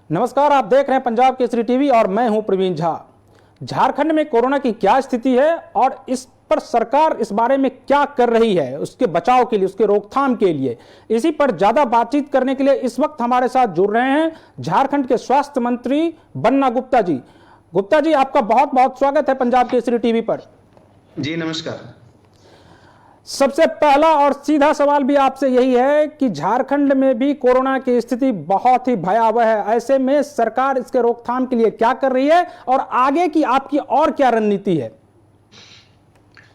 नमस्कार, आप देख रहे हैं पंजाब केसरी टीवी और मैं हूं प्रवीण झा। झारखंड में कोरोना की क्या स्थिति है और इस पर सरकार इस बारे में क्या कर रही है, उसके बचाव के लिए, उसके रोकथाम के लिए, इसी पर ज्यादा बातचीत करने के लिए इस वक्त हमारे साथ जुड़ रहे हैं झारखंड के स्वास्थ्य मंत्री बन्ना गुप्ता जी। गुप्ता जी, आपका बहुत बहुत स्वागत है पंजाब केसरी टीवी पर। जी नमस्कार। सबसे पहला और सीधा सवाल भी आपसे यही है कि झारखंड में भी कोरोना की स्थिति बहुत ही भयावह है। ऐसे में सरकार इसके रोकथाम के लिए क्या कर रही है और आगे की आपकी और क्या रणनीति है?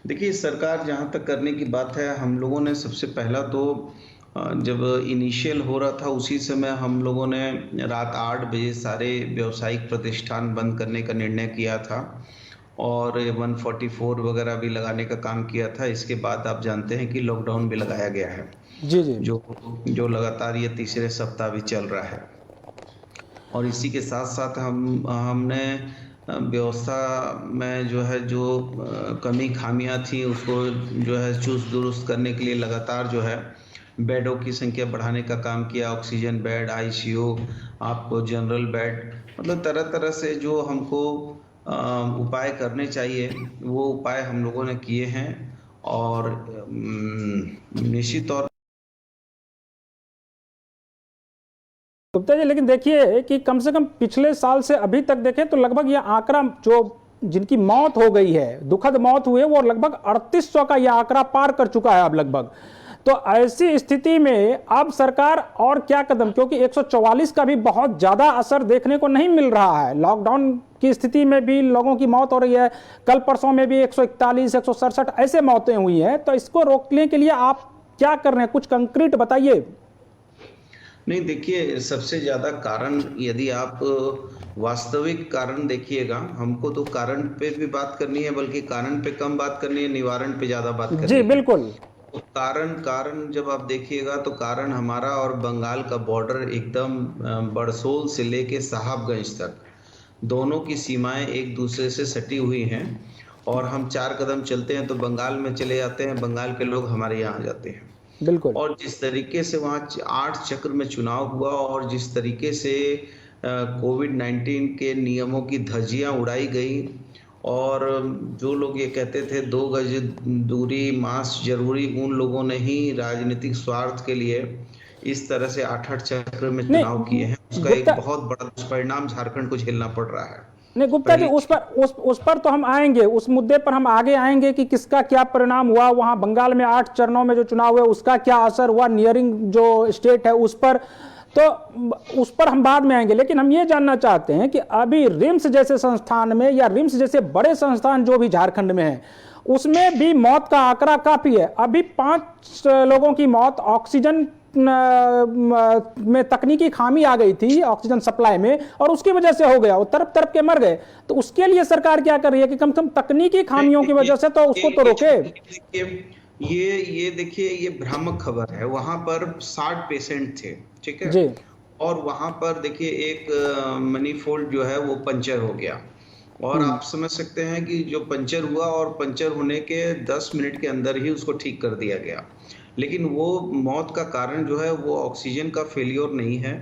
देखिए, सरकार जहां तक करने की बात है, हम लोगों ने सबसे पहला तो जब इनिशियल हो रहा था उसी समय हम लोगों ने रात 8 बजे सारे व्यावसायिक प्रतिष्ठान बंद करने का निर्णय किया था और 144 वगैरह भी लगाने का काम किया था। इसके बाद आप जानते हैं कि लॉकडाउन भी लगाया गया है, जी जी, जो जो लगातार ये तीसरे सप्ताह भी चल रहा है। और इसी के साथ साथ हमने व्यवस्था में जो है जो कमी खामियां थी उसको जो है चुस्त दुरुस्त करने के लिए लगातार जो है बेडों की संख्या बढ़ाने का काम किया। ऑक्सीजन बेड, आईसीयू, आपको जनरल बेड, मतलब तरह तरह से जो हमको उपाय करने चाहिए वो उपाय हम लोगों ने किए हैं। और निश्चित तौर गुप्ता जी, लेकिन देखिए कि कम से कम पिछले साल से अभी तक देखें तो लगभग यह आंकड़ा जो जिनकी मौत हो गई है, दुखद मौत हुई है, वो लगभग 3800 का यह आंकड़ा पार कर चुका है अब लगभग। तो ऐसी स्थिति में अब सरकार और क्या कदम, क्योंकि 144 का भी बहुत ज्यादा असर देखने को नहीं मिल रहा है। लॉकडाउन की स्थिति में भी लोगों की मौत हो रही है, कल परसों में भी 141, 167 ऐसे मौतें हुई हैं। तो इसको रोकने के लिए आप क्या कर रहे हैं, कुछ कंक्रीट बताइए। नहीं, देखिए, सबसे ज़्यादा कारण यदि आप वास्तविक कारण देखिएगा, हमको तो कारण पे भी बात करनी है, बल्कि कारण पे कम बात करनी है, निवारण पे ज़्यादा बात करनी जी है। बिल्कुल। तो कारण कारण जब आप देखिएगा तो कारण हमारा और बंगाल का बॉर्डर एकदम बड़सोल से लेके साहबगंज तक दोनों की सीमाएं एक दूसरे से सटी हुई हैं। और हम 4 कदम चलते हैं तो बंगाल में चले जाते हैं, बंगाल के लोग हमारे यहाँ आ जाते हैं। बिल्कुल। और जिस तरीके से वहाँ 8 चक्र में चुनाव हुआ और जिस तरीके से कोविड-19 के नियमों की धज्जियां उड़ाई गई और जो लोग ये कहते थे 2 गज दूरी, मास्क जरूरी, उन लोगों ने ही राजनीतिक स्वार्थ के लिए इस तरह से 8 चक्र में चुनाव किए हैं। उसका एक गुप्ता बहुत बड़ा दुष्परिणाम झारखंड को झेलना पड़ रहा है। नहीं गुप्ता जी, पहली उस पर तो हम आएंगे, उस मुद्दे पर हम आगे आएंगे कि किसका क्या परिणाम हुआ, वहां बंगाल में 8 चरणों में जो चुनाव हुए उसका क्या असर हुआ, नियरिंग जो स्टेट है उस पर, तो उस पर हम बाद में आएंगे। लेकिन हम ये जानना चाहते हैं कि अभी रिम्स जैसे संस्थान में या रिम्स जैसे बड़े संस्थान जो भी झारखंड में है उसमें भी मौत का आंकड़ा काफी है। अभी 5 लोगों की मौत ऑक्सीजन में तकनीकी खामी आ गई थी ऑक्सीजन सप्लाई में और उसकी वजह से हो गया, वो तरफ तरफ के मर गए। तो उसके लिए सरकार क्या कर रही है कि कम से कम तकनीकी खामियों की वजह से तो उसको तो रोके। ये देखिए, ये भ्रामक खबर है। वहां पर 60 पेशेंट थे, ठीक है जी और वहां पर देखिए एक मनीफोल्ड जो है वो पंचर हो गया। और आप समझ सकते हैं कि जो पंचर हुआ और पंचर होने के 10 मिनट के अंदर ही उसको ठीक कर दिया गया। लेकिन वो मौत का कारण जो है वो ऑक्सीजन का फेलियर नहीं है।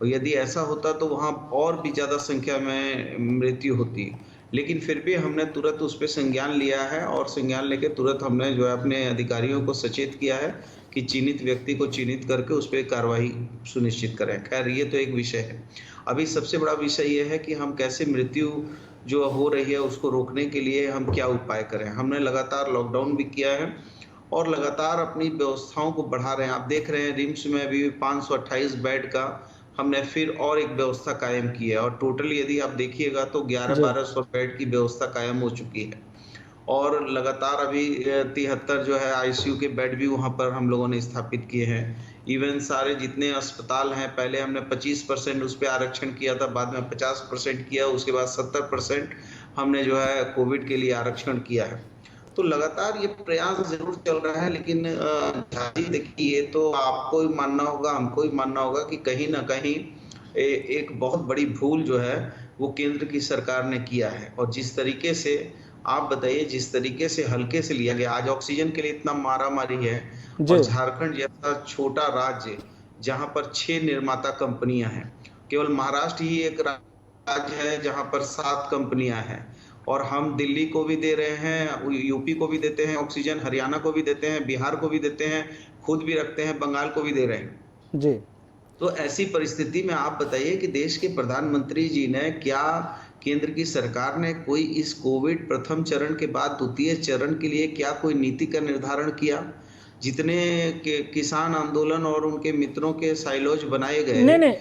और यदि ऐसा होता तो वहाँ और भी ज़्यादा संख्या में मृत्यु होती। लेकिन फिर भी हमने तुरंत उस पर संज्ञान लिया है और संज्ञान लेके तुरंत हमने जो है अपने अधिकारियों को सचेत किया है कि चिन्हित व्यक्ति को चिन्हित करके उस पर कार्रवाई सुनिश्चित करें। खैर, ये तो एक विषय है। अभी सबसे बड़ा विषय ये है कि हम कैसे मृत्यु जो हो रही है उसको रोकने के लिए हम क्या उपाय करें। हमने लगातार लॉकडाउन भी किया है और लगातार अपनी व्यवस्थाओं को बढ़ा रहे हैं। आप देख रहे हैं रिम्स में अभी 528 बेड का हमने फिर और एक व्यवस्था कायम की है और टोटल यदि आप देखिएगा तो 1100-1200 बेड की व्यवस्था कायम हो चुकी है। और लगातार अभी 73 जो है आईसीयू के बेड भी वहां पर हम लोगों ने स्थापित किए हैं। इवन सारे जितने अस्पताल हैं, पहले हमने 25% उस पर आरक्षण किया था, बाद में 50% किया, उसके बाद 70% हमने जो है कोविड के लिए आरक्षण किया है। तो लगातार ये प्रयास जरूर चल रहा है। लेकिन देखिए, ये तो आपको ही मानना होगा, हमको ही मानना होगा कि कहीं ना कहीं एक बहुत बड़ी भूल जो है वो केंद्र की सरकार ने किया है। और जिस तरीके से आप बताइए, जिस तरीके से हल्के से लिया गया, आज ऑक्सीजन के लिए इतना मारा मारी है जी और झारखंड जैसा छोटा राज्य जहां पर 6 निर्माता कंपनियां हैं केवल महाराष्ट्र ही एक राज्य है जहां पर 7 कंपनियां हैं, और हम दिल्ली को भी दे रहे हैं, यूपी को भी देते हैं ऑक्सीजन, हरियाणा को भी देते हैं, बिहार को भी देते हैं, खुद भी रखते हैं, बंगाल को भी दे रहे हैं। जी। तो ऐसी परिस्थिति में आप बताइए कि देश के प्रधानमंत्री जी ने क्या, केंद्र की सरकार ने कोई इस कोविड प्रथम चरण के बाद द्वितीय चरण के लिए क्या कोई नीति का निर्धारण किया? जितने के किसान आंदोलन और उनके मित्रों के साइलोज बनाए गए, नहीं,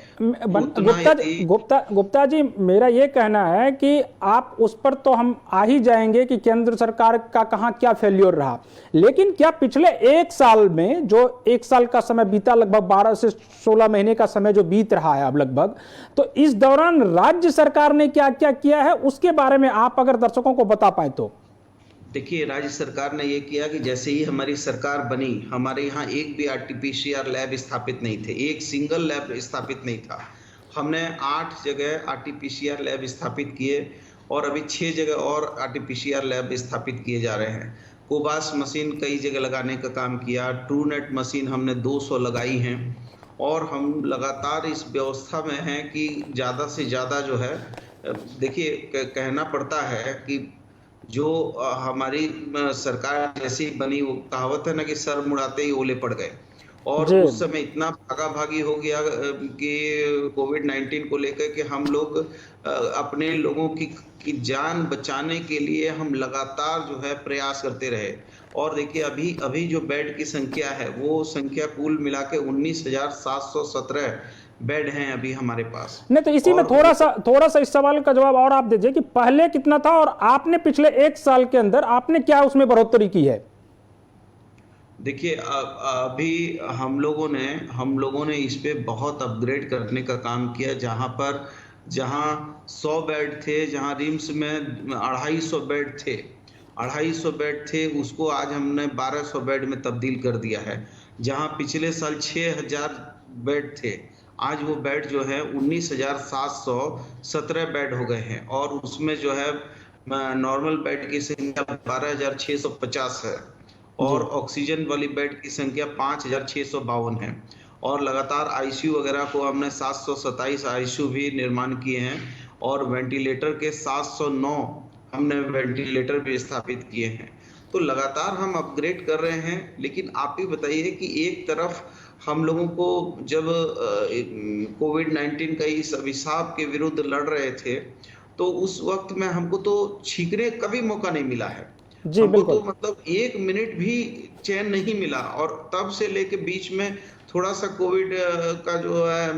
उतना यदि गुप्ता जी, मेरा ये कहना है कि आप उस पर तो हम आ ही जाएंगे कि केंद्र सरकार का कहाँ क्या फेल्योर रहा, लेकिन क्या पिछले एक साल में, जो एक साल का समय बीता, लगभग 12 से 16 महीने का समय जो बीत रहा है अब लगभग, तो इस दौरान राज्य सरकार ने क्या क्या किया है उसके बारे में आप अगर दर्शकों को बता पाए तो। देखिए, राज्य सरकार ने ये किया कि जैसे ही हमारी सरकार बनी, हमारे यहाँ एक भी RT-PCR लैब स्थापित नहीं थे, एक सिंगल लैब स्थापित नहीं था। हमने 8 जगह RT-PCR लैब स्थापित किए और अभी 6 जगह और RT-PCR लैब स्थापित किए जा रहे हैं। कोबास मशीन कई जगह लगाने का काम किया, ट्रूनेट मशीन हमने 200 लगाई हैं, और हम लगातार इस व्यवस्था में हैं कि ज़्यादा से ज़्यादा जो है, देखिए कहना पड़ता है कि जो हमारी सरकार जैसी बनी, वो कहावत है ना कि सर मुड़ाते ही ओले पड़ गए, और उस समय इतना भागा भागी हो गया कि कोविड-19 को लेकर के हम लोग अपने लोगों की जान बचाने के लिए हम लगातार जो है प्रयास करते रहे। और देखिए अभी जो बेड की संख्या है, वो संख्या कुल मिला के 19,717 बेड हैं अभी हमारे पास। नहीं, तो इसी में थोड़ा सा इस सवाल का जवाब और आप दीजिए कि पहले कितना था और आपने पिछले एक साल के अंदर आपने क्या उसमें बढ़ोतरी की है? देखिए, अभी हम लोगों ने इस पे बहुत अपग्रेड करने का काम किया। जहां 100 बेड थे, जहां रिम्स में 250 बेड थे, 250 बेड थे, उसको आज हमने 1200 बेड में तब्दील कर दिया है। जहां पिछले साल 6000 बेड थे, आज वो बेड जो है 19,717 बेड हो गए हैं, और उसमें जो है नॉर्मल बेड की संख्या 12,650 है, और ऑक्सीजन वाली बेड की संख्या 5,652 है, और लगातार आईसीयू वगैरह को हमने 727 आईसीयू भी निर्माण किए हैं, और वेंटिलेटर के 709 हमने वेंटिलेटर भी स्थापित किए हैं। तो लगातार हम अपग्रेड कर रहे हैं। लेकिन आप ही बताइए कि एक तरफ हम लोगों को जब कोविड-19 का इस अभिशाप के विरुद्ध लड़ रहे थे, तो उस वक्त में हमको तो छींकने का भी मौका नहीं मिला है। हमको तो मतलब 1 मिनट भी चैन नहीं मिला, और तब से लेके बीच में थोड़ा सा कोविड का जो है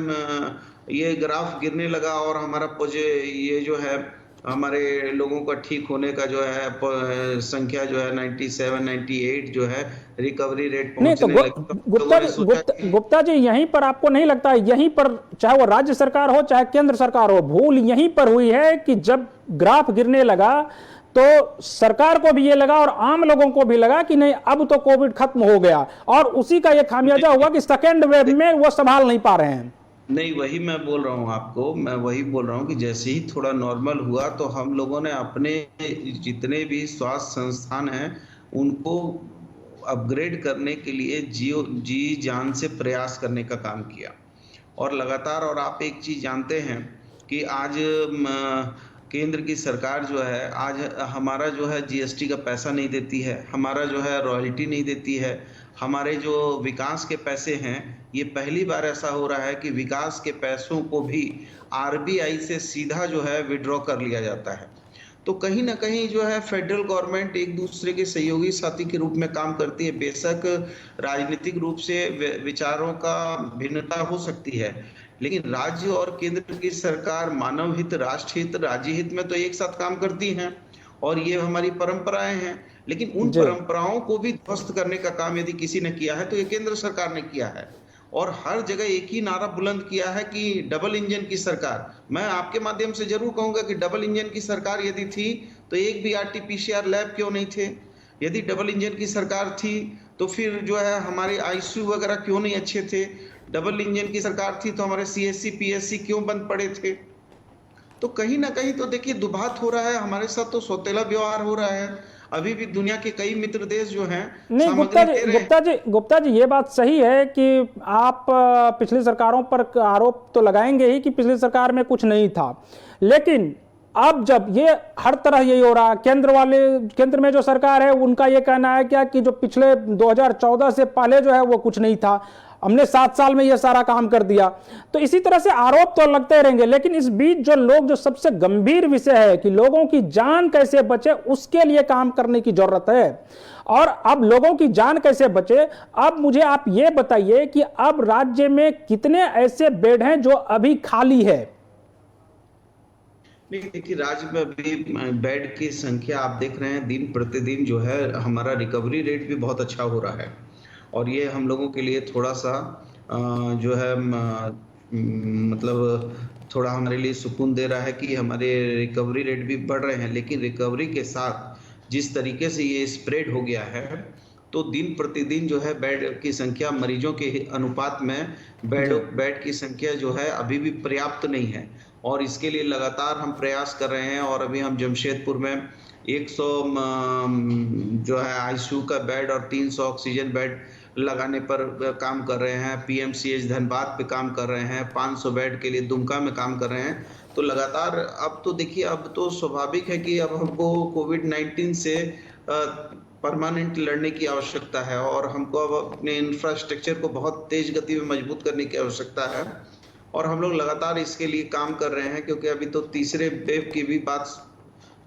ये ग्राफ गिरने लगा, और हमारा ये जो है हमारे लोगों का ठीक होने का जो है संख्या जो है 97, 98 जो है रिकवरी रेट पहुंचने लगी। गुप्ता जी, यहीं पर आपको नहीं लगता है, यहीं पर चाहे वो राज्य सरकार हो चाहे केंद्र सरकार हो, भूल यहीं पर हुई है कि जब ग्राफ गिरने लगा तो सरकार को भी ये लगा और आम लोगों को भी लगा कि नहीं अब तो कोविड खत्म हो गया, और उसी का ये खामियाजा हुआ कि सेकेंड वेव में वो संभाल नहीं पा रहे हैं। नहीं, वही मैं बोल रहा हूँ आपको, मैं वही बोल रहा हूँ कि जैसे ही थोड़ा नॉर्मल हुआ तो हम लोगों ने अपने जितने भी स्वास्थ्य संस्थान हैं उनको अपग्रेड करने के लिए जी जान से प्रयास करने का काम किया, और लगातार। और आप एक चीज़ जानते हैं कि आज केंद्र की सरकार जो है, आज हमारा जो है जीएसटी का पैसा नहीं देती है, हमारा जो है रॉयल्टी नहीं देती है, हमारे जो विकास के पैसे हैं, ये पहली बार ऐसा हो रहा है कि विकास के पैसों को भी आरबीआई से सीधा जो है विड्रॉ कर लिया जाता है। तो कहीं ना कहीं जो है फेडरल गवर्नमेंट एक दूसरे के सहयोगी साथी के रूप में काम करती है। बेशक राजनीतिक रूप से विचारों का भिन्नता हो सकती है, लेकिन राज्य और केंद्र की सरकार मानव हित, राष्ट्र हित, राज्य हित में तो एक साथ काम करती हैं, और ये हमारी परंपराएं हैं। लेकिन उन परंपराओं को भी ध्वस्त करने का काम यदि किसी ने किया है तो ये केंद्र सरकार ने किया है, और हर जगह एक ही नारा बुलंद किया है कि डबल इंजन की सरकार। मैं आपके माध्यम से जरूर कहूंगा कि डबल इंजन की सरकार यदि थी तो एक भी RT-PCR लैब क्यों नहीं थे? यदि डबल इंजन की सरकार थी तो फिर जो है हमारे आईसीयू वगैरह क्यों नहीं अच्छे थे? डबल इंजन की सरकार थी तो हमारे CSC PSC क्यों बंद पड़े थे? तो कहीं ना कहीं तो देखिए दुभात हो रहा है, हमारे साथ तो सौतेला व्यवहार हो रहा है। अभी भी दुनिया के कई मित्र देश जो हैं नहीं सामग्री दे रहे हैं। गुप्ता जी ये बात सही है कि आप पिछली सरकारों पर आरोप तो लगाएंगे ही कि पिछली सरकार में कुछ नहीं था, लेकिन अब जब ये हर तरह यही हो रहा, केंद्र में जो सरकार है उनका ये कहना है क्या कि जो पिछले 2014 से पहले जो है वो कुछ नहीं था, हमने 7 साल में ये सारा काम कर दिया। तो इसी तरह से आरोप तो लगते रहेंगे, लेकिन इस बीच जो सबसे गंभीर विषय है कि लोगों की जान कैसे बचे, उसके लिए काम करने की जरूरत है। और अब लोगों की जान कैसे बचे, अब मुझे आप ये बताइए कि अब राज्य में कितने ऐसे बेड हैं जो अभी खाली है? नहीं देखिए, राज्य में अभी बेड की संख्या आप देख रहे हैं, दिन प्रतिदिन जो है हमारा रिकवरी रेट भी बहुत अच्छा हो रहा है, और ये हम लोगों के लिए थोड़ा सा जो है मतलब थोड़ा हमारे लिए सुकून दे रहा है कि हमारे रिकवरी रेट भी बढ़ रहे हैं। लेकिन रिकवरी के साथ जिस तरीके से ये स्प्रेड हो गया है, तो दिन प्रतिदिन जो है बेड की संख्या मरीजों के अनुपात में बेड की संख्या जो है अभी भी पर्याप्त नहीं है, और इसके लिए लगातार हम प्रयास कर रहे हैं। और अभी हम जमशेदपुर में 100 जो है आईसीयू का बेड और 300 ऑक्सीजन बेड लगाने पर काम कर रहे हैं। पीएमसीएच धनबाद पे काम कर रहे हैं, 500 बेड के लिए दुमका में काम कर रहे हैं। तो लगातार अब तो देखिए, अब तो स्वाभाविक है कि अब हमको कोविड-19 से परमानेंट लड़ने की आवश्यकता है, और हमको अब अपने इंफ्रास्ट्रक्चर को बहुत तेज गति में मजबूत करने की आवश्यकता है, और हम लोग लगातार इसके लिए काम कर रहे हैं। क्योंकि अभी तो तीसरे वेव की भी बात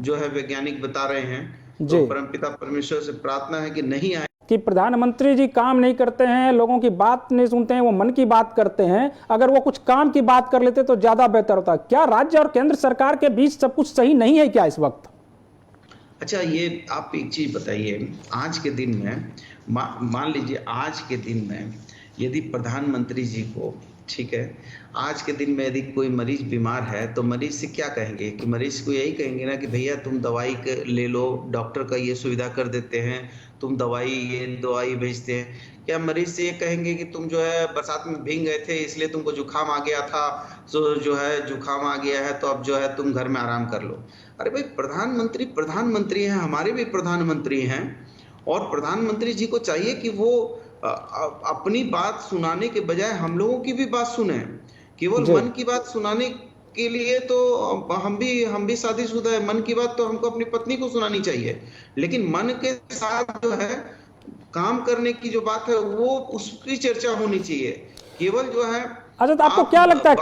जो है वैज्ञानिक बता रहे हैं, तो परमपिता परमेश्वर से प्रार्थना है कि नहीं आए कि प्रधानमंत्री जी काम नहीं करते हैं, लोगों की बात नहीं सुनते हैं, वो मन की बात करते हैं। अगर वो कुछ काम की बात कर लेते तो ज्यादा बेहतर होता। क्या राज्य और केंद्र सरकार के बीच सब कुछ सही नहीं है क्या इस वक्त? अच्छा, ये आप एक चीज बताइए, आज के दिन में मान लीजिए आज के दिन में यदि प्रधानमंत्री जी को, ठीक है, आज के दिन में यदि कोई मरीज बीमार है तो मरीज से क्या कहेंगे? कि मरीज को यही कहेंगे ना कि भैया तुम दवाई ले लो, डॉक्टर का ये सुविधा कर देते हैं, तुम ये दवाई भेजते हैं। क्या मरीज से ये कहेंगे कि तुम जो है बरसात में भीग गए थे इसलिए तुमको जुकाम आ गया था, तो जो है जुकाम आ गया है तो अब जो है तुम घर में आराम कर लो? अरे भाई, प्रधानमंत्री हैं, हमारे भी प्रधानमंत्री हैं, और प्रधानमंत्री जी को चाहिए कि वो अपनी बात सुनाने के बजाय हम लोगों की भी बात सुने। केवल मन की बात सुनाने के लिए तो हम भी शादीशुदा है, मन की बात तो हमको अपनी पत्नी को सुनानी चाहिए, लेकिन मन के साथ जो है काम करने की जो बात है वो उसकी चर्चा होनी चाहिए। केवल जो है, अच्छा, तो आपको क्या लगता है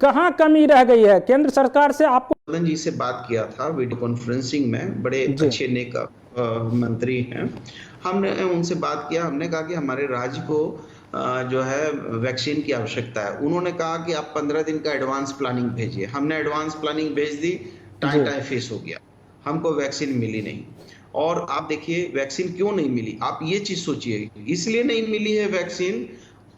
कहाँ कमी रह गई है केंद्र सरकार से? आपको मदन जी से बात किया था वीडियो कॉन्फ्रेंसिंग में, बड़े अच्छे नेक मंत्री हैं, हमने उनसे बात किया। हमने कहा कि हमारे राज्य को जो है वैक्सीन की आवश्यकता है। उन्होंने कहा कि आप 15 दिन का एडवांस प्लानिंग भेजिए। हमने एडवांस प्लानिंग भेज दी, टाइम फेस हो गया, हमको वैक्सीन मिली नहीं। और आप देखिए वैक्सीन क्यों नहीं मिली, आप ये चीज सोचिए। इसलिए नहीं मिली है वैक्सीन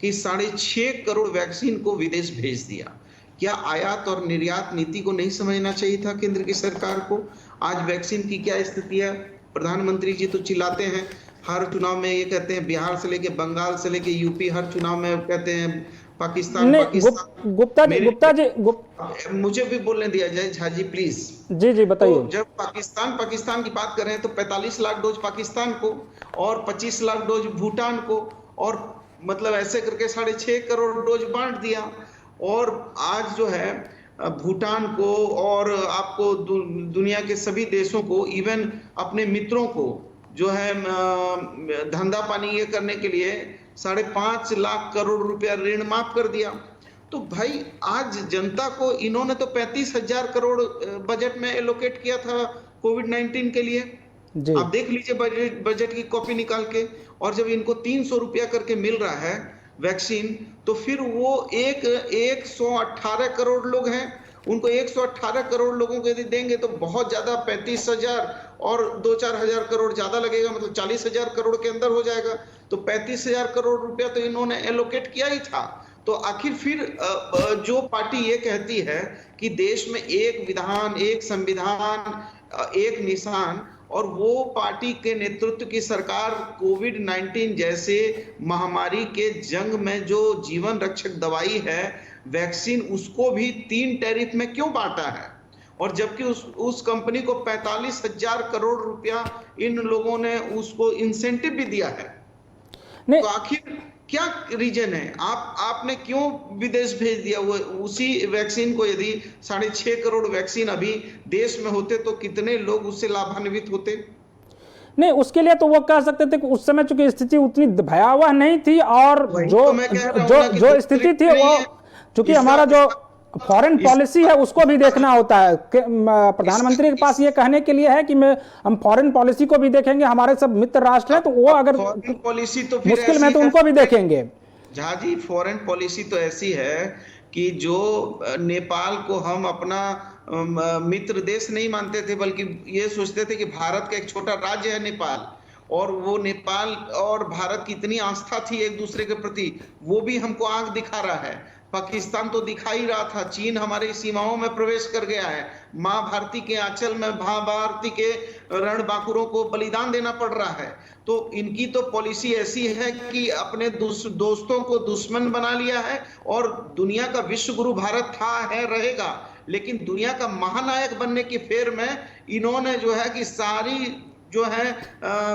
कि 6.5 करोड़ वैक्सीन को विदेश भेज दिया। क्या आयात और निर्यात नीति को नहीं समझना चाहिए था केंद्र की सरकार को? आज वैक्सीन की क्या स्थिति है? प्रधानमंत्री जी तो चिल्लाते हैं हर चुनाव में, ये कहते हैं बिहार से लेके बंगाल से लेके यूपी, हर चुनाव में कहते हैं पाकिस्तान। गुप्ता जी मुझे भी बोलने दिया जाए झा जी प्लीज। जी बताइए। तो जब पाकिस्तान की बात कर रहे हैं तो 45 लाख डोज पाकिस्तान को और 25 लाख डोज भूटान को, और मतलब ऐसे करके 6.5 करोड़ डोज बांट दिया। और आज जो है भूटान को और आपको दुनिया के सभी देशों को, इवन अपने मित्रों को जो है धंधा पानी ये करने के लिए 5.5 लाख करोड़ रुपया ऋण माफ कर दिया। तो भाई आज जनता को इन्होंने तो 35,000 करोड़ बजट में एलोकेट किया था कोविड-19 के लिए। आप देख लीजिए बजट की कॉपी निकाल के, और जब इनको 300 रुपया करके मिल रहा है वैक्सीन, तो फिर वो 118 करोड़ लोग हैं, उनको 118 करोड़ लोगों को यदि देंगे तो बहुत ज्यादा 35,000 और 2-4 हजार करोड़ ज्यादा लगेगा, मतलब 40,000 करोड़ के अंदर हो जाएगा। तो 35,000 करोड़ रुपया तो इन्होंने एलोकेट किया ही था। तो आखिर फिर जो पार्टी ये कहती है कि देश में एक विधान, एक संविधान, एक निशान, और वो पार्टी के नेतृत्व की सरकार कोविड-19 जैसे महामारी के जंग में जो जीवन रक्षक दवाई है वैक्सीन, उसको भी 3 टैरिफ में क्यों बांटा है? और जबकि उस कंपनी को 45,000 करोड़ रुपया इन लोगों ने उसको इंसेंटिव भी दिया है। नहीं, तो आखिर क्या रीजन है? आपने क्यों विदेश भेज दिया? वो उसी वैक्सीन को यदि 6.5 करोड़ वैक्सीन अभी देश में होते तो कितने लोग उससे लाभान्वित होते? नहीं, उसके लिए तो वो कह सकते थे कि उस समय चूंकि स्थिति उतनी भयावह नहीं थी, और जो स्थिति थी वो चूंकि हमारा जो फॉरेन पॉलिसी है उसको भी देखना होता है। प्रधानमंत्री के पास ये कहने के लिए है कि हम फॉरेन पॉलिसी को भी देखेंगे, हमारे सब मित्र राष्ट्र हैं, तो वो अगर फॉरेन पॉलिसी तो मुश्किल में तो उनको भी देखेंगे। झा जी, फॉरेन पॉलिसी तो ऐसी है कि जो नेपाल को हम अपना मित्र देश नहीं मानते थे, बल्कि ये सोचते थे कि भारत का एक छोटा राज्य है नेपाल, और वो नेपाल और भारत की इतनी आस्था थी एक दूसरे के प्रति, वो भी हमको आंख दिखा रहा है। पाकिस्तान तो दिखा ही रहा था, चीन हमारी सीमाओं में प्रवेश कर गया है, मां भारती के आंचल में मां भारती के रणबांकुरों को बलिदान देना पड़ रहा है। तो इनकी तो पॉलिसी ऐसी है कि अपने दोस्तों को दुश्मन बना लिया है, और दुनिया का विश्व गुरु भारत था, है, रहेगा, लेकिन दुनिया का महानायक बनने की फेर में इन्होंने जो है कि सारी जो है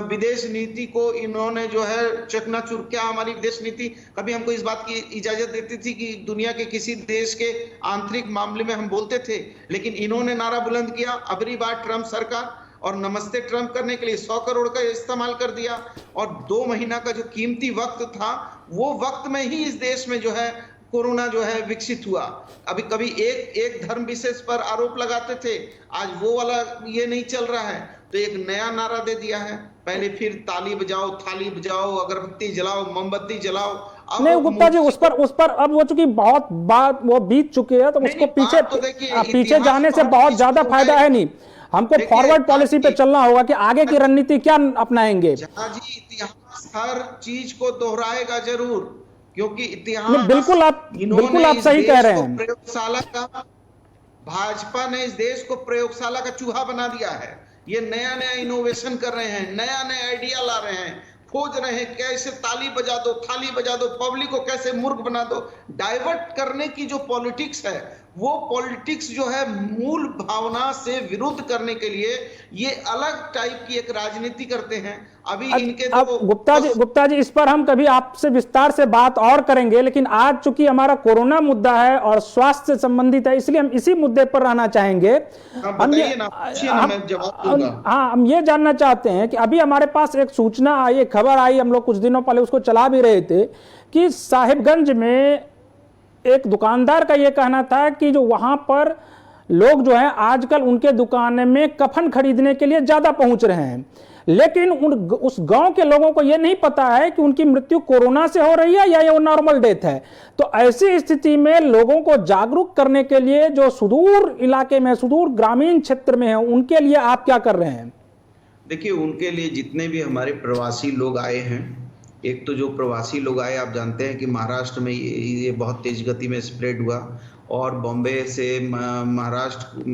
विदेश नीति को इन्होंने जो है चकनाचूर। क्या हमारी विदेश नीति कभी हमको इस बात की इजाजत देती थी कि दुनिया के किसी देश के आंतरिक मामले में हम बोलते थे? लेकिन इन्होंने नारा बुलंद किया, अबरी बार ट्रंप सरकार, और नमस्ते ट्रंप करने के लिए 100 करोड़ का इस्तेमाल कर दिया, और 2 महीना का जो कीमती वक्त था, वो वक्त में ही इस देश में जो है कोरोना जो है विकसित हुआ। अभी कभी एक धर्म विशेष पर आरोप लगाते थे, आज वो वाला ये नहीं चल रहा है, तो एक नया नारा दे दिया है, पहले फिर ताली बजाओ, थाली बजाओ, अगरबत्ती जलाओ, मोमबत्ती जलाओ। नहीं गुप्ता जी, उस पर अब वो चूंकि बहुत बात वो बीत चुकी है, तो उसको पीछे जाने से बहुत ज्यादा फायदा है नहीं। हमको फॉरवर्ड पॉलिसी पे चलना होगा कि आगे की रणनीति क्या अपनाएंगे। जी, इतिहास हर चीज को दोहराएगा जरूर, क्योंकि इतिहास बिल्कुल आप सही कह रहे हैं। प्रयोगशाला का, भाजपा ने इस देश को प्रयोगशाला का चूहा बना दिया है। ये नया नया इनोवेशन कर रहे हैं, नया नया आइडिया ला रहे हैं, खोज रहे हैं कैसे ताली बजा दो, थाली बजा दो, पब्लिक को कैसे मूर्ख बना दो। डाइवर्ट करने की जो पॉलिटिक्स है, वो पॉलिटिक्स जो है मूल भावना से विरुद्ध करने के लिए ये अलग टाइप की एक राजनीति करते हैं। अभी इनके अब गुप्ता जी इस पर हम कभी आपसे विस्तार से बात और करेंगे, लेकिन आज चूंकि हमारा कोरोना मुद्दा है और स्वास्थ्य से संबंधित है, इसलिए हम इसी मुद्दे पर रहना चाहेंगे। हम ये जानना चाहते हैं कि अभी हमारे पास एक सूचना आई, खबर आई, हम लोग कुछ दिनों पहले उसको चला भी रहे थे, कि साहिबगंज में एक दुकानदार का यह कहना था कि जो वहां पर लोग जो है आजकल उनके दुकान में कफन खरीदने के लिए ज्यादा पहुंच रहे हैं, लेकिन उस गांव के लोगों को यह नहीं पता है कि उनकी मृत्यु कोरोना से हो रही है या ये नॉर्मल डेथ है। तो ऐसी स्थिति में लोगों को जागरूक करने के लिए जो सुदूर इलाके में, सुदूर ग्रामीण क्षेत्र में है, उनके लिए आप क्या कर रहे हैं? देखिए, उनके लिए जितने भी हमारे प्रवासी लोग आए हैं, एक तो जो प्रवासी लोग आए, आप जानते हैं कि महाराष्ट्र में ये बहुत तेज गति में स्प्रेड हुआ, और बॉम्बे से महाराष्ट्र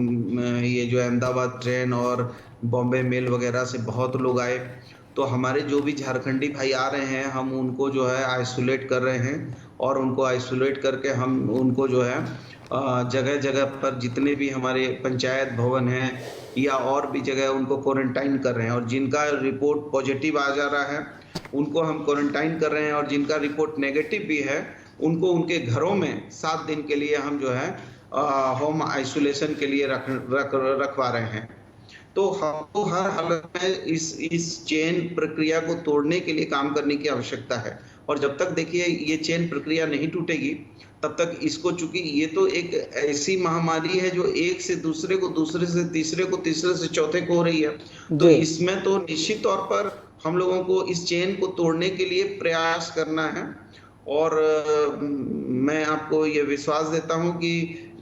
ये जो अहमदाबाद ट्रेन और बॉम्बे मेल वगैरह से बहुत लोग आए। तो हमारे जो भी झारखंडी भाई आ रहे हैं, हम उनको जो है आइसोलेट कर रहे हैं, और उनको आइसोलेट करके हम उनको जो है जगह जगह पर जितने भी हमारे पंचायत भवन हैं या और भी जगह उनको क्वारंटाइन कर रहे हैं, और जिनका रिपोर्ट पॉजिटिव आ जा रहा है उनको हम क्वारंटाइन कर रहे हैं, और जिनका रिपोर्ट नेगेटिव भी है उनको उनके घरों में 7 दिन के लिए हम जो है होम आइसोलेशन के लिए रखवा रहे हैं। तो हमको हर हालत में इस चेन प्रक्रिया को तोड़ने के लिए काम करने की आवश्यकता है, और जब तक देखिए ये चेन प्रक्रिया नहीं टूटेगी तब तक इसको, चूंकि ये तो एक ऐसी महामारी है जो एक से दूसरे को, दूसरे से तीसरे को, तीसरे से चौथे को हो रही है, तो इसमें तो निश्चित तौर पर हम लोगों को इस चेन को तोड़ने के लिए प्रयास करना है। और मैं आपको ये विश्वास देता हूँ कि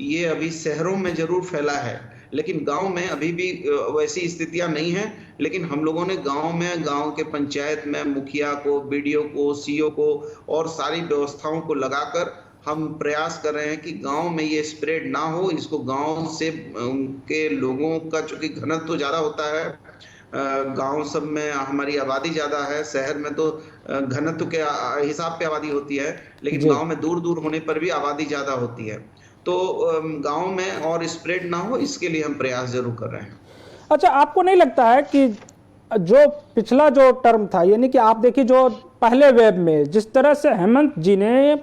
ये अभी शहरों में जरूर फैला है, लेकिन गांव में अभी भी वैसी स्थितियां नहीं हैं। लेकिन हम लोगों ने गांव के पंचायत में मुखिया को, बीडीओ को, सीओ को और सारी व्यवस्थाओं को लगाकर हम प्रयास कर रहे हैं कि गांव में ये स्प्रेड ना हो। इसको गांव से उनके लोगों का चूंकि घनत्व तो ज़्यादा होता है, गांव सब में हमारी आबादी ज़्यादा है, शहर में तो घनत्व के हिसाब पे आबादी होती है, लेकिन गांव में दूर दूर होने पर भी आबादी ज़्यादा होती है। तो गांव में और स्प्रेड ना हो, इसके लिए हम प्रयास जरूर कर रहे हैं। अच्छा, आपको नहीं लगता है कि जो पिछला जो टर्म था, यानी कि आप देखिए जो पहले वेव में जिस तरह से हेमंत जी ने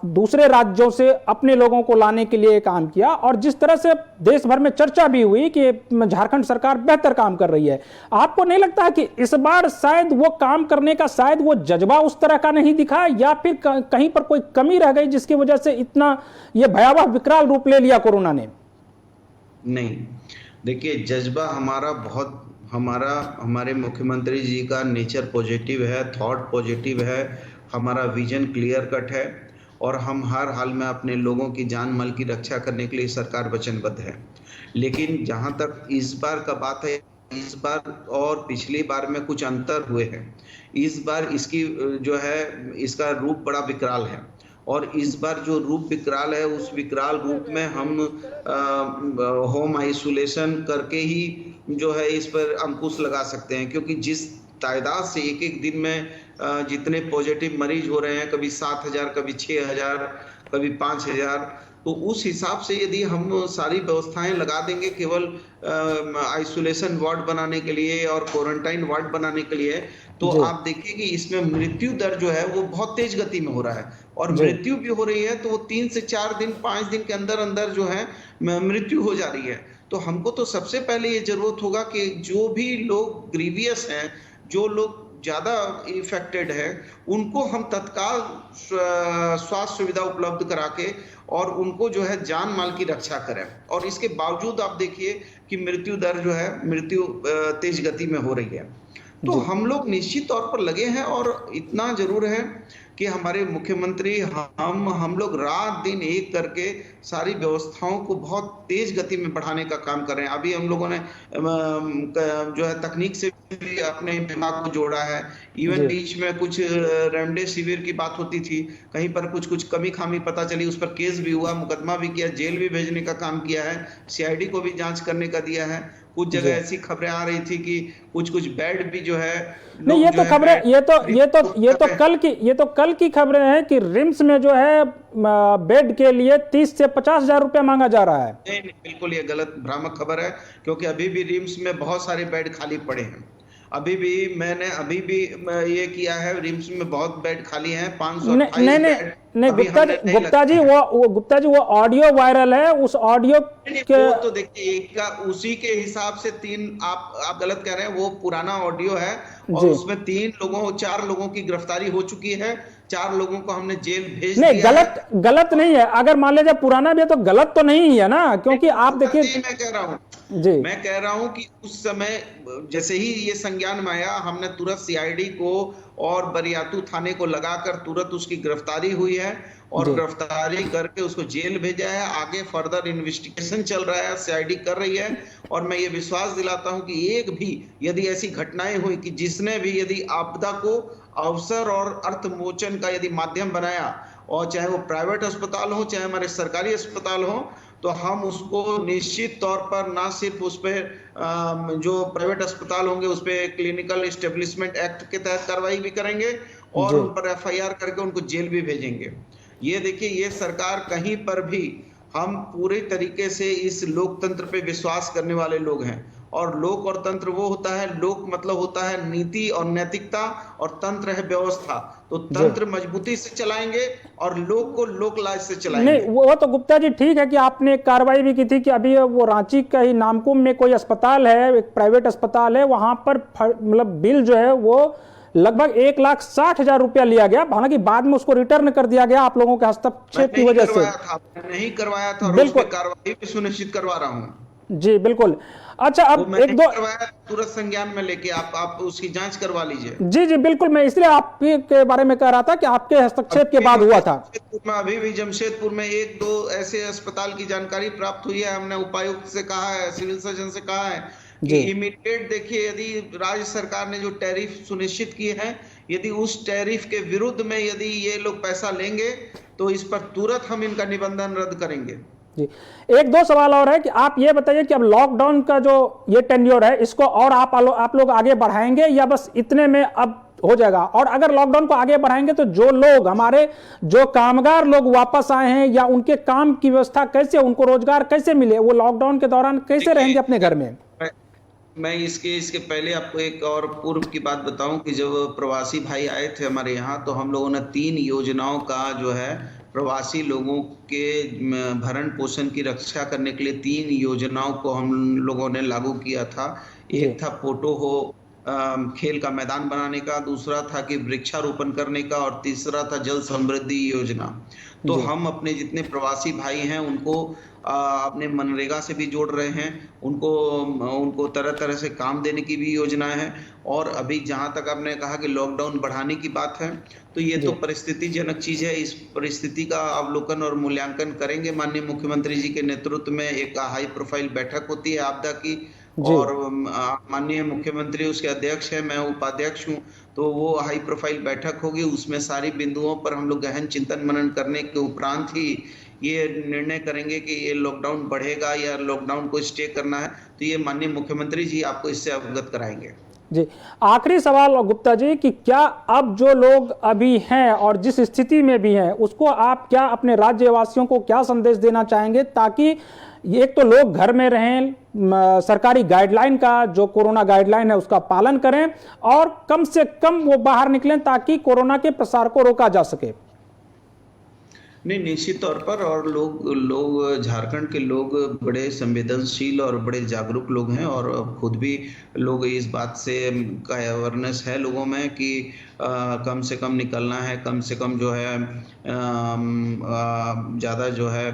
दूसरे राज्यों से अपने लोगों को लाने के लिए काम किया, और जिस तरह से देश भर में चर्चा भी हुई कि झारखंड सरकार बेहतर काम कर रही है, आपको नहीं लगता है कि इस बार शायद वो काम करने का शायद वो जज्बा उस तरह का नहीं दिखा, या फिर कहीं पर कोई कमी रह गई जिसकी वजह से इतना ये भयावह विकराल रूप ले लिया कोरोना ने? नहीं, देखिए जज्बा हमारे मुख्यमंत्री जी का नेचर पॉजिटिव है, थॉट पॉजिटिव है, हमारा विजन क्लियर कट है, और हम हर हाल में अपने लोगों की जान माल की रक्षा करने के लिए सरकार वचनबद्ध है। लेकिन जहां तक इस बार का बात है, इस बार और पिछली बार में कुछ अंतर हुए हैं। इस बार इसकी जो है इसका रूप बड़ा विकराल है, और इस बार जो रूप विकराल है, उस विकराल रूप में हम होम आइसोलेशन करके ही जो है इस पर अंकुश लगा सकते हैं। क्योंकि जिस तादाद से एक एक दिन में जितने पॉजिटिव मरीज हो रहे हैं, कभी 7,000, कभी 6,000, कभी 5,000, तो उस हिसाब से यदि हम सारी व्यवस्थाएं लगा देंगे केवल आइसोलेशन वार्ड बनाने के लिए और क्वारंटाइन वार्ड बनाने के लिए, तो आप देखिए कि इसमें मृत्यु दर जो है वो बहुत तेज गति में हो रहा है, और मृत्यु भी हो रही है तो वो 3 से 4 दिन 5 दिन के अंदर अंदर जो है मृत्यु हो जा रही है। तो हमको तो सबसे पहले ये जरूरत होगा कि जो भी लोग ग्रीवियस हैं, जो लोग ज्यादा इफेक्टेड है, उनको हम तत्काल स्वास्थ्य सुविधा उपलब्ध करा के और उनको जो है जान माल की रक्षा करें। और इसके बावजूद आप देखिए कि मृत्यु दर जो है मृत्यु तेज गति में हो रही है। तो हम लोग निश्चित तौर पर लगे हैं, और इतना जरूर है कि हमारे मुख्यमंत्री हम लोग रात दिन एक करके सारी व्यवस्थाओं को बहुत तेज गति में बढ़ाने का काम कर रहे हैं। अभी हम लोगों ने जो है तकनीक से भी अपने दिमाग को जोड़ा है। इवन बीच में कुछ रेमडेसिविर की बात होती थी, कहीं पर कुछ कमी खामी पता चली, उस पर केस भी हुआ, मुकदमा भी किया, जेल भी भेजने का काम किया है, सीआईडी को भी जांच करने का दिया है। कुछ जगह ऐसी खबरें आ रही थी कि कुछ बेड भी जो है नहीं, ये तो खबरें ये तो कल की खबरें हैं कि रिम्स में जो है बेड के लिए 30 से 50,000 रुपया मांगा जा रहा है। नहीं, बिल्कुल ये गलत भ्रामक खबर है, क्योंकि अभी भी रिम्स में बहुत सारे बेड खाली पड़े हैं। मैंने अभी भी ये किया है, रिम्स में बहुत बेड खाली हैं, 528 बेड। नहीं गुप्ता जी वो ऑडियो वायरल है, उस ऑडियो के तो देखिए उसी के हिसाब से 3 आप गलत कह रहे हैं, वो पुराना ऑडियो है, और उसमें 4 लोगों की गिरफ्तारी हो चुकी है, 4 लोगों को हमने जेल भेज दिया। नहीं, गलत नहीं है। अगर मान लीजिए पुराना भी है तो गलत तो नहीं है ना, क्योंकि आप देखिए मैं कह रहा हूं कि उस समय जैसे ही ये संज्ञान में आया, हमने तुरंत सीआईडी को और बरियातू थाने को लगाकर तुरंत उसकी गिरफ्तारी हुई है, और गिरफ्तारी करके उसको जेल भेजा है। आगे फर्दर इन्वेस्टिगेशन चल रहा है, सीआईडी कर रही है, और मैं ये विश्वास दिलाता हूं कि एक भी यदि ऐसी घटनाएं हुई कि जिसने भी यदि आपदा को अवसर और अर्थमोचन का यदि माध्यम बनाया, और चाहे वो प्राइवेट अस्पताल हो चाहे हमारे सरकारी अस्पताल हो, तो हम उसको निश्चित तौर पर ना सिर्फ उस पर जो प्राइवेट अस्पताल होंगे उस पर क्लिनिकल एस्टेब्लिशमेंट एक्ट के तहत कार्रवाई भी करेंगे, और उन पर एफआईआर करके उनको जेल भी भेजेंगे। ये देखिए, ये सरकार कहीं पर भी, हम पूरे तरीके से इस लोकतंत्र पे विश्वास करने वाले लोग हैं, और लोक और तंत्र वो होता है, लोक मतलब होता है नीति और नैतिकता, और तंत्र है व्यवस्था। तो तंत्र मजबूती से चलाएंगे और लोक को लोक लाज से चलाएंगे। नहीं, वो तो गुप्ता जी ठीक है कि आपने कार्रवाई भी की थी कि अभी वो रांची का ही नामकुम में कोई अस्पताल है, एक प्राइवेट अस्पताल है, वहां पर मतलब बिल जो है वो लगभग 1,60,000 रुपया लिया गया। हालांकि बाद में उसको रिटर्न कर दिया गया आप लोगों के हस्तक्षेप की वजह से। नहीं करवाया था, बिल्कुल कार्रवाई भी सुनिश्चित करवा रहा हूँ। जी बिल्कुल। अच्छा, अब एक दो तुरंत संज्ञान में लेके आप उसकी जांच करवा लीजिए। जी बिल्कुल, मैं इसलिए आपके बारे में कह रहा था कि आपके हस्तक्षेप के बाद हुआ था। अभी भी जमशेदपुर में 1-2 ऐसे अस्पताल की जानकारी प्राप्त हुई है। हमने उपायुक्त से कहा है, सिविल सर्जन से कहा है कि इमीडिएट देखिए, यदि राज्य सरकार ने जो टैरिफ सुनिश्चित किए हैं, यदि उस टैरिफ के विरुद्ध में यदि ये लोग पैसा लेंगे तो इस पर तुरंत हम इनका निबंधन रद्द करेंगे। जी, 1-2 सवाल और है कि आप ये बताइए कि अब लॉकडाउन का जो ये टेन्योर है, इसको और आप लोग आगे बढ़ाएंगे, या बस इतने में अब हो जाएगा। और अगर लॉकडाउन को आगे बढ़ाएंगे तो जो लोग हमारे जो कामगार लोग वापस आए हैं या उनके काम की व्यवस्था कैसे, उनको रोजगार कैसे मिले, वो लॉकडाउन के दौरान कैसे रहेंगे अपने घर में? मैं इसके पहले आपको एक और पूर्व की बात बताऊं कि जब प्रवासी भाई आए थे हमारे यहाँ, तो हम लोगों ने 3 योजनाओं का जो है प्रवासी लोगों के भरण पोषण की रक्षा करने के लिए 3 योजनाओं को हम लोगों ने लागू किया था। एक था पोटो हो खेल का मैदान बनाने का, दूसरा था कि वृक्षारोपण करने का, और तीसरा था जल समृद्धि योजना। तो हम अपने जितने प्रवासी भाई हैं उनको अपने मनरेगा से भी जोड़ रहे हैं, उनको तरह तरह से काम देने की भी योजनाएं हैं। और अभी जहां तक आपने कहा कि लॉकडाउन बढ़ाने की बात है, तो ये तो परिस्थितिजनक चीज है। इस परिस्थिति का अवलोकन और मूल्यांकन करेंगे। माननीय मुख्यमंत्री जी के नेतृत्व में एक हाई प्रोफाइल बैठक होती है आपदा की, और माननीय मुख्यमंत्री उसके अध्यक्ष है, मैं उपाध्यक्ष हूँ। तो वो हाई प्रोफाइल बैठक होगी, उसमें सारी बिंदुओं पर हम लोग गहन चिंतन मनन करने के उपरांत ही ये निर्णय करेंगे कि ये लॉकडाउन बढ़ेगा या लॉकडाउन को स्टे करना है। तो ये माननीय मुख्यमंत्री जी आपको इससे अवगत कराएंगे। जी, आखिरी सवाल गुप्ता जी कि क्या अब जो लोग अभी हैं और जिस स्थिति में भी हैं, उसको आप क्या अपने राज्यवासियों को क्या संदेश देना चाहेंगे, ताकि एक तो लोग घर में रहें, सरकारी गाइडलाइन का जो कोरोना गाइडलाइन है उसका पालन करें, और कम से कम वो बाहर निकलें ताकि कोरोना के प्रसार को रोका जा सके? नहीं, निश्चित तौर पर। और लोग झारखंड के लोग बड़े संवेदनशील और बड़े जागरूक लोग हैं, और खुद भी लोग इस बात से का अवेयरनेस है लोगों में कि कम से कम निकलना है, कम से कम जो है ज़्यादा जो है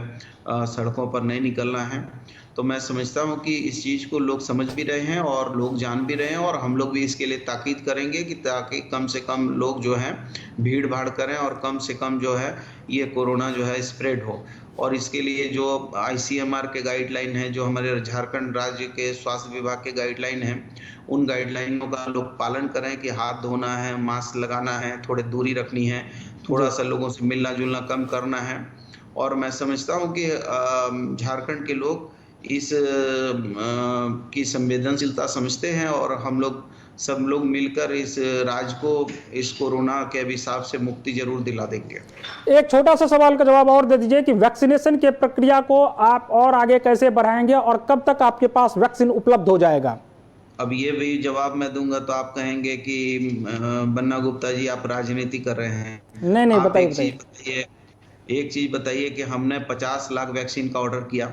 सड़कों पर नहीं निकलना है। तो मैं समझता हूँ कि इस चीज़ को लोग समझ भी रहे हैं और लोग जान भी रहे हैं, और हम लोग भी इसके लिए ताकीद करेंगे कि ताकि कम से कम लोग जो हैं भीड़ भाड़ करें, और कम से कम जो है ये कोरोना जो है स्प्रेड हो। और इसके लिए जो ICMR के गाइडलाइन है, जो हमारे झारखंड राज्य के स्वास्थ्य विभाग के गाइडलाइन है, उन गाइडलाइनों का लोग पालन करें कि हाथ धोना है, मास्क लगाना है, थोड़ी दूरी रखनी है, थोड़ा सा लोगों से मिलना जुलना कम करना है। और मैं समझता हूँ कि झारखंड के लोग इस की संवेदनशीलता समझते हैं, और हम लोग सब लोग मिलकर इस राज्य को इस कोरोना के अभिशाप से मुक्ति जरूर दिला देंगे। एक छोटा सा सवाल का जवाब और दे दीजिए कि वैक्सीनेशन के प्रक्रिया को आप और आगे कैसे बढ़ाएंगे, और कब तक आपके पास वैक्सीन उपलब्ध हो जाएगा? अब ये भी जवाब मैं दूंगा तो आप कहेंगे कि बन्ना गुप्ता जी आप राजनीति कर रहे हैं। नहीं, बताइए। एक चीज बताइए कि हमने 50 लाख वैक्सीन का ऑर्डर किया।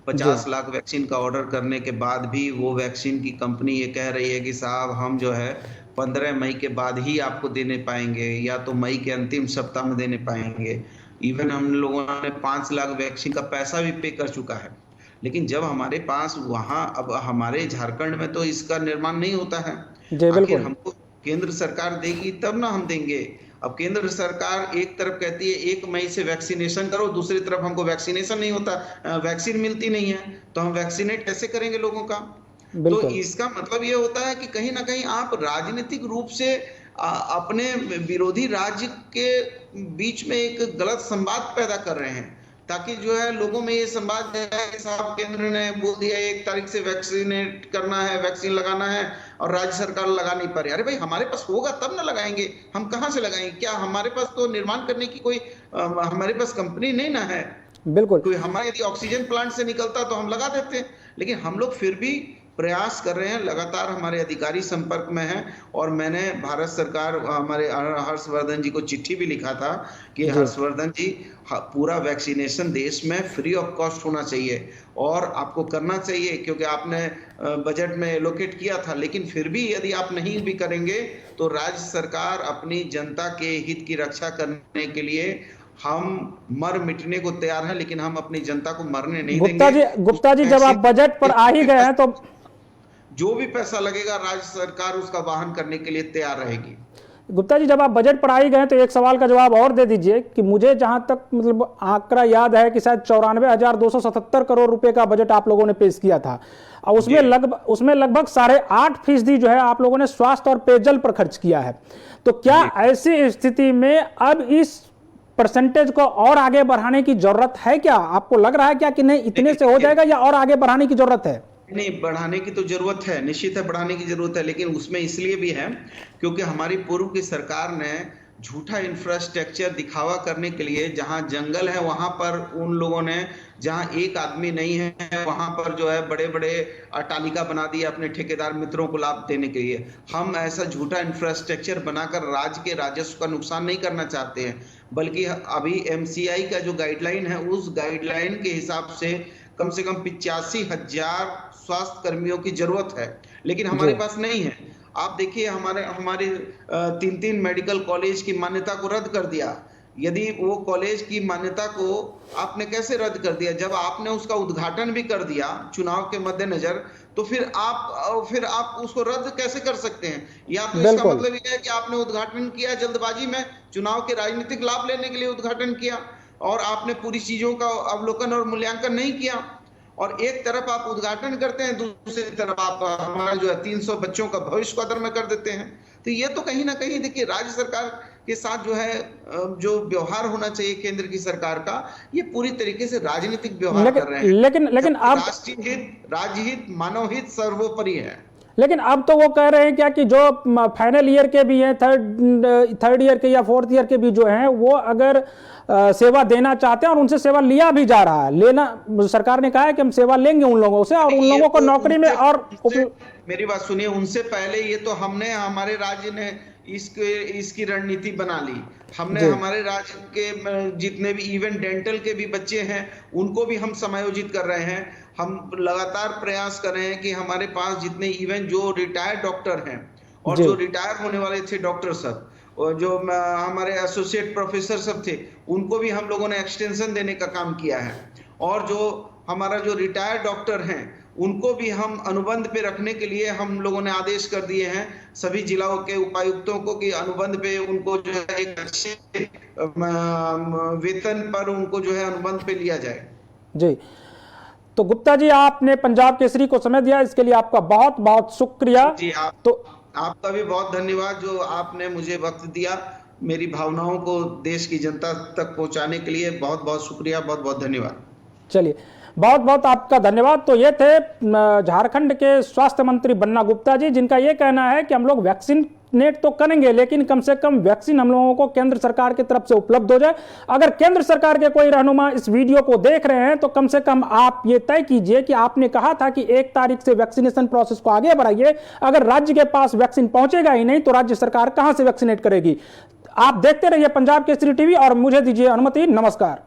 50 लाख वैक्सीन का ऑर्डर करने के बाद भी वो वैक्सीन की कंपनी ये कह रही है कि साहब हम जो है 15 मई के बाद ही आपको देने पाएंगे, या तो मई के अंतिम सप्ताह में देने पाएंगे। इवन हम लोगों ने 5 लाख वैक्सीन का पैसा भी पे कर चुका है। लेकिन जब हमारे पास वहाँ, अब हमारे झारखंड में तो इसका निर्माण नहीं होता है। आखिर हमको केंद्र सरकार देगी तब ना हम देंगे। अब केंद्र सरकार एक तरफ कहती है 1 मई से वैक्सीनेशन करो, दूसरी तरफ हमको वैक्सीनेशन नहीं होता, वैक्सीन मिलती नहीं है, तो हम वैक्सीनेट कैसे करेंगे लोगों का? तो इसका मतलब ये होता है कि कहीं ना कहीं आप राजनीतिक रूप से अपने विरोधी राज्य के बीच में एक गलत संवाद पैदा कर रहे हैं, ताकि जो है लोगों में ये संवाद है कि साहब केंद्र ने बोल दिया 1 तारीख से वैक्सीनेट करना है, वैक्सीन लगाना है, और राज्य सरकार लगा नहीं पा रही। अरे भाई, हमारे पास होगा तब ना लगाएंगे, हम कहाँ से लगाएंगे? क्या हमारे पास तो निर्माण करने की कोई हमारे पास कंपनी नहीं ना है। बिल्कुल, कोई हमारे यदि ऑक्सीजन प्लांट से निकलता तो हम लगा देते, लेकिन हम लोग फिर भी प्रयास कर रहे हैं। लगातार हमारे अधिकारी संपर्क में हैं, और मैंने भारत सरकार हमारे हर्षवर्धन जी को चिट्ठी भी लिखा था कि हर्षवर्धन जी, पूरा वैक्सीनेशन देश में फ्री ऑफ कॉस्ट होना चाहिए, और आपको करना चाहिए, क्योंकि आपने बजट में एलोकेट किया था। लेकिन फिर भी यदि आप नहीं भी करेंगे तो राज्य सरकार अपनी जनता के हित की रक्षा करने के लिए हम मर मिटने को तैयार हैं, लेकिन हम अपनी जनता को मरने नहीं देंगे। गुप्ता जी, जब आप बजट पर आ ही गए हैं तो जो भी पैसा लगेगा राज्य सरकार उसका वहन करने के लिए तैयार रहेगी। गुप्ता जी, जब आप बजट पर आ ही गए तो एक सवाल का जवाब और दे दीजिए कि मुझे जहां तक मतलब आंकड़ा याद है कि शायद 94,277 करोड़ रुपए का बजट आप लोगों ने पेश किया था, और उसमें लगभग 8.5% जो है आप लोगों ने स्वास्थ्य और पेयजल पर खर्च किया है। तो क्या ऐसी स्थिति में अब इस परसेंटेज को और आगे बढ़ाने की जरूरत है? क्या आपको लग रहा है क्या कि नहीं इतने से हो जाएगा, या और आगे बढ़ाने की जरूरत है? नहीं, बढ़ाने की तो जरूरत है, निश्चित है बढ़ाने की जरूरत है, लेकिन उसमें इसलिए भी है क्योंकि हमारी पूर्व की सरकार ने झूठा इंफ्रास्ट्रक्चर दिखावा करने के लिए, जहां जंगल है वहां पर उन लोगों ने, जहां एक आदमी नहीं है वहां पर जो है बड़े बड़े अट्टालिका बना दिया अपने ठेकेदार मित्रों को लाभ देने के लिए। हम ऐसा झूठा इंफ्रास्ट्रक्चर बनाकर राज्य के राजस्व का नुकसान नहीं करना चाहते हैं, बल्कि अभी एमसीआई का जो गाइडलाइन है उस गाइडलाइन के हिसाब से कम 85,000 स्वास्थ्य कर्मियों की जरूरत है, लेकिन हमारे जी पास नहीं है। आप देखिए हमारे 3-3 मेडिकल कॉलेज की मान्यता को रद्द कर दिया। यदि वो कॉलेज की मान्यता को आपने कैसे रद्द कर दिया, जब आपने उसका उद्घाटन भी कर दिया चुनाव के मद्देनजर, तो फिर आप उसको रद्द कैसे कर सकते हैं? या तो इसका बिल्कुल। मतलब यह है कि आपने उद्घाटन किया जल्दबाजी में, चुनाव के राजनीतिक लाभ लेने के लिए उद्घाटन किया और आपने पूरी चीजों का अवलोकन और मूल्यांकन नहीं किया। और एक तरफ आप उद्घाटन करते हैं, दूसरी तरफ आप हमारा जो है 300 बच्चों का भविष्य को अधर में कर देते हैं। तो ये तो कहीं ना कहीं देखिए राज्य सरकार के साथ जो है जो व्यवहार होना चाहिए केंद्र की सरकार का, ये पूरी तरीके से राजनीतिक व्यवहार कर रहे हैं। लेकिन आप राष्ट्रीय हित, राज्य हित, मानव हित सर्वोपरि है। लेकिन अब तो वो कह रहे हैं क्या कि जो फाइनल ईयर के भी हैं, थर्ड ईयर के या फोर्थ ईयर के भी जो हैं, वो अगर सेवा देना चाहते हैं और उनसे सेवा लिया भी जा रहा है, लेना सरकार ने कहा है कि हम सेवा लेंगे उन लोगों से और उन लोगों को नौकरी में और मेरी बात सुनिए, उनसे पहले ये तो हमारे राज्य ने इसकी रणनीति बना ली। हमने हमारे राज्य के जितने भी इवन डेंटल के भी बच्चे हैं उनको भी हम समायोजित कर रहे हैं। हम लगातार प्रयास कर रहे हैं कि हमारे पास जितने इवन जो रिटायर्ड डॉक्टर हैं और जो रिटायर होने वाले थे डॉक्टर सब, और जो हमारे एसोसिएट प्रोफेसर सब थे, उनको भी हम लोगों ने एक्सटेंशन देने का काम किया है। और जो हमारा जो रिटायर्ड डॉक्टर हैं उनको भी हम अनुबंध पे रखने के लिए हम लोगों ने आदेश कर दिए हैं सभी जिलों के उपायुक्तों को कि अनुबंध पे उनको जो है एक अच्छे वेतन पर उनको जो है अनुबंध पे लिया जाए। जी, तो गुप्ता जी आपने पंजाब केसरी को समय दिया, इसके लिए आपका बहुत बहुत शुक्रिया। जी, आपका भी बहुत धन्यवाद जो आपने मुझे वक्त दिया मेरी भावनाओं को देश की जनता तक पहुंचाने के लिए। बहुत बहुत शुक्रिया, बहुत बहुत धन्यवाद। चलिए, बहुत बहुत आपका धन्यवाद। तो ये थे झारखंड के स्वास्थ्य मंत्री बन्ना गुप्ता जी, जिनका ये कहना है कि हम लोग वैक्सीनेट तो करेंगे, लेकिन कम से कम वैक्सीन हम लोगों को केंद्र सरकार की तरफ से उपलब्ध हो जाए। अगर केंद्र सरकार के कोई रहनुमा इस वीडियो को देख रहे हैं तो कम से कम आप ये तय कीजिए कि आपने कहा था कि 1 तारीख से वैक्सीनेशन प्रोसेस को आगे बढ़ाइए। अगर राज्य के पास वैक्सीन पहुंचेगा ही नहीं तो राज्य सरकार कहां से वैक्सीनेट करेगी? आप देखते रहिए पंजाब केसरी टीवी और मुझे दीजिए अनुमति। नमस्कार।